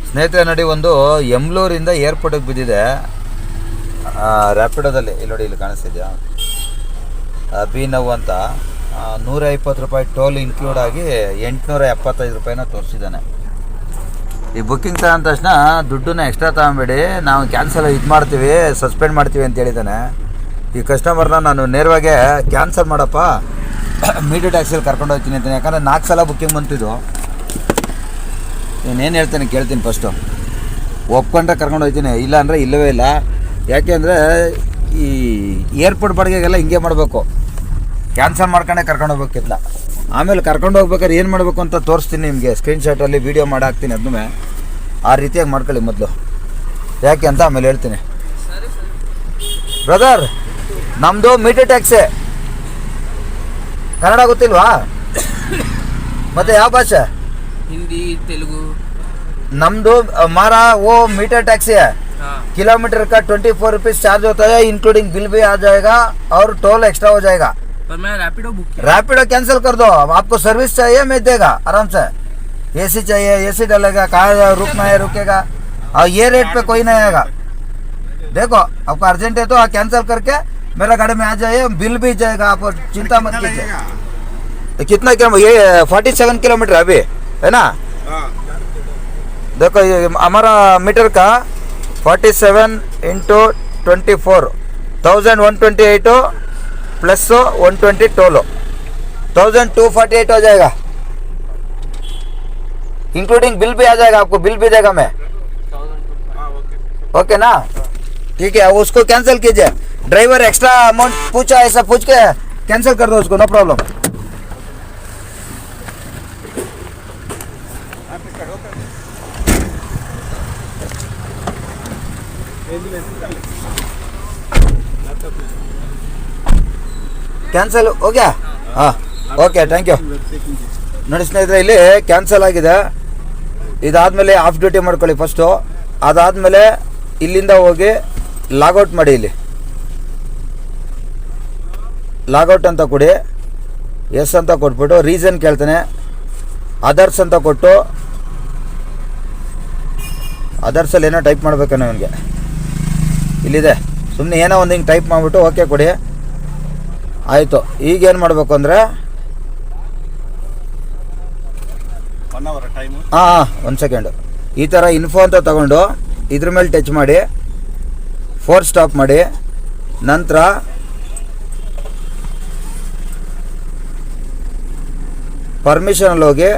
ಸ್ನೇಹಿತರೆ ನೋಡಿ, ಒಂದು ಯಮ್ಲೂರಿಂದ ಏರ್ಪೋರ್ಟಿಗೆ ಬಿದ್ದಿದೆ ರ್ಯಾಪಿಡೋದಲ್ಲಿ. ಇಲ್ಲಿ ನೋಡಿ, ಇಲ್ಲಿ ಕಾಣಿಸ್ತಿದ್ಯಾ ಅಭಿನವ್ ಅಂತ. 120 ರೂಪಾಯಿ ಟೋಲ್ ಇನ್ಕ್ಲೂಡ್ ಆಗಿ 875 ರೂಪಾಯಿನ ತೋರಿಸಿದ್ದಾನೆ. ಈ ಬುಕ್ಕಿಂಗ್ ತಗೊಂಡ ತಕ್ಷಣ ದುಡ್ಡನ್ನ ಎಕ್ಸ್ಟ್ರಾ ತಗೊಬೇಡಿ, ನಾವು ಕ್ಯಾನ್ಸಲ್ ಮಾಡ್ತೀವಿ, ಸಸ್ಪೆಂಡ್ ಮಾಡ್ತೀವಿ ಅಂತ ಹೇಳಿದ್ದಾನೆ. ಈ ಕಸ್ಟಮರ್ನ ನಾನು ನೇರವಾಗಿ ಕ್ಯಾನ್ಸಲ್ ಮಾಡಪ್ಪ, ಮೀಡಿಯಾ ಟ್ಯಾಕ್ಸಿಯಲ್ಲಿ ಕರ್ಕೊಂಡು ಹೋಗ್ತೀನಿ ಅಂತಾನೆ. ಯಾಕಂದರೆ 4 ಸಲ ಬುಕ್ಕಿಂಗ್ ಬಂತಿದ್ದು. ನೀನೇನು ಹೇಳ್ತೇನೆ ಕೇಳ್ತೀನಿ. ಫಸ್ಟು ಒಪ್ಕೊಂಡ್ರೆ ಕರ್ಕೊಂಡು ಹೋಗ್ತೀನಿ, ಇಲ್ಲ ಅಂದರೆ ಇಲ್ಲವೇ ಇಲ್ಲ. ಯಾಕೆ ಅಂದರೆ ಈ ಏರ್ಪೋರ್ಟ್ ಬಾಡಿಗೆಗೆಲ್ಲ ಹಿಂಗೆ ಮಾಡಬೇಕು, ಕ್ಯಾನ್ಸಲ್ ಮಾಡ್ಕೊಂಡೆ ಕರ್ಕೊಂಡು ಹೋಗ್ಬೇಕಿಲ್ಲ. ಆಮೇಲೆ ಕರ್ಕೊಂಡು ಹೋಗ್ಬೇಕಾದ್ರೆ ಏನು ಮಾಡಬೇಕು ಅಂತ ತೋರಿಸ್ತೀನಿ ನಿಮಗೆ, ಸ್ಕ್ರೀನ್ಶಾಟಲ್ಲಿ ವೀಡಿಯೋ ಮಾಡಿ ಹಾಕ್ತೀನಿ. ಅದನ್ನೂ ಆ ರೀತಿಯಾಗಿ ಮಾಡ್ಕೊಳ್ಳಿ ಮೊದಲು, ಯಾಕೆ ಅಂತ ಆಮೇಲೆ ಹೇಳ್ತೀನಿ. ಬ್ರದರ್, ನಮ್ಮದು ಮೀಟರ್ ಟ್ಯಾಕ್ಸಿ. ಕನ್ನಡ ಗೊತ್ತಿಲ್ವಾ? ಮತ್ತು ಯಾವ ಭಾಷೆ? हिंदी तेलुगु. नमदो हमारा वो मीटर टैक्सी है. किलोमीटर का 24 रुपीज चार्ज होता है, इंक्लूडिंग बिल भी आ जाएगा और टोल एक्स्ट्रा हो जाएगा. पर मैं रैपिडो बुक किया. रैपिडो कैंसिल कर दो. आपको सर्विस चाहिए, मैं देगा आराम से. एसी चाहिए, एसी डलेगा, कहाँ रुकना है रुकेगा, और ये रेट पे कोई नहीं आएगा. देखो आपको अर्जेंट है तो कैंसिल करके मेरा गाड़ी में आ जाइए, बिल भी जाएगा, आप चिंता मत कीजिए. कितना किलोमीटर? ये 47 किलोमीटर अभी है ना. देखो ये हमारा मीटर का 47 इंटू 24 1128 प्लस 120 टोलो 1248 हो जाएगा. इंक्लूडिंग बिल भी आ जाएगा, आपको बिल भी देगा मैं. ओके ना, ठीक है. उसको कैंसिल कीजिए. ड्राइवर एक्स्ट्रा अमाउंट पूछा, ऐसा पूछ के कैंसिल कर दो उसको, नो प्रॉब्लम. ಕ್ಯಾನ್ಸಲ್ ಹೋಗ್ಯಾ? ಹಾಂ, ಓಕೆ, ಥ್ಯಾಂಕ್ ಯು. ನೋಡಿ ಸ್ನೇಹಿತರೆ, ಇಲ್ಲಿ ಕ್ಯಾನ್ಸಲ್ ಆಗಿದೆ. ಇದಾದಮೇಲೆ ಆಫ್ ಡ್ಯೂಟಿ ಮಾಡ್ಕೊಳ್ಳಿ ಫಸ್ಟು. ಅದಾದಮೇಲೆ ಇಲ್ಲಿಂದ ಹೋಗಿ ಲಾಗೌಟ್ ಮಾಡಿ. ಇಲ್ಲಿ ಲಾಗೌಟ್ ಅಂತ ಕೊಡಿ, ಎಸ್ ಅಂತ ಕೊಟ್ಬಿಟ್ಟು ರೀಸನ್ ಕೇಳ್ತಾನೆ, ಅದರ್ಸ್ ಅಂತ ಕೊಟ್ಟು ಅದರ್ಸಲ್ಲಿ ಏನೋ ಟೈಪ್ ಮಾಡ್ಬೇಕನ್ನೋ ಅವನಿಗೆ. ಇಲ್ಲಿದೆ, ಸುಮ್ಮನೆ ಏನೋ ಒಂದು ಹಿಂಗೆ ಟೈಪ್ ಮಾಡಿಬಿಟ್ಟು ಓಕೆ ಕೊಡಿ. ಆಯಿತು. ಈಗೇನು ಮಾಡಬೇಕು ಅಂದರೆ, ಹಾಂ, ಒಂದು ಸೆಕೆಂಡು. ಈ ಥರ ಇನ್ಫೋ ಅಂತ ತಗೊಂಡು ಇದ್ರ ಮೇಲೆ ಟಚ್ ಮಾಡಿ, 4 ಸ್ಟಾಪ್ ಮಾಡಿ, ನಂತರ ಪರ್ಮಿಷನಲ್ಲಿ ಹೋಗಿ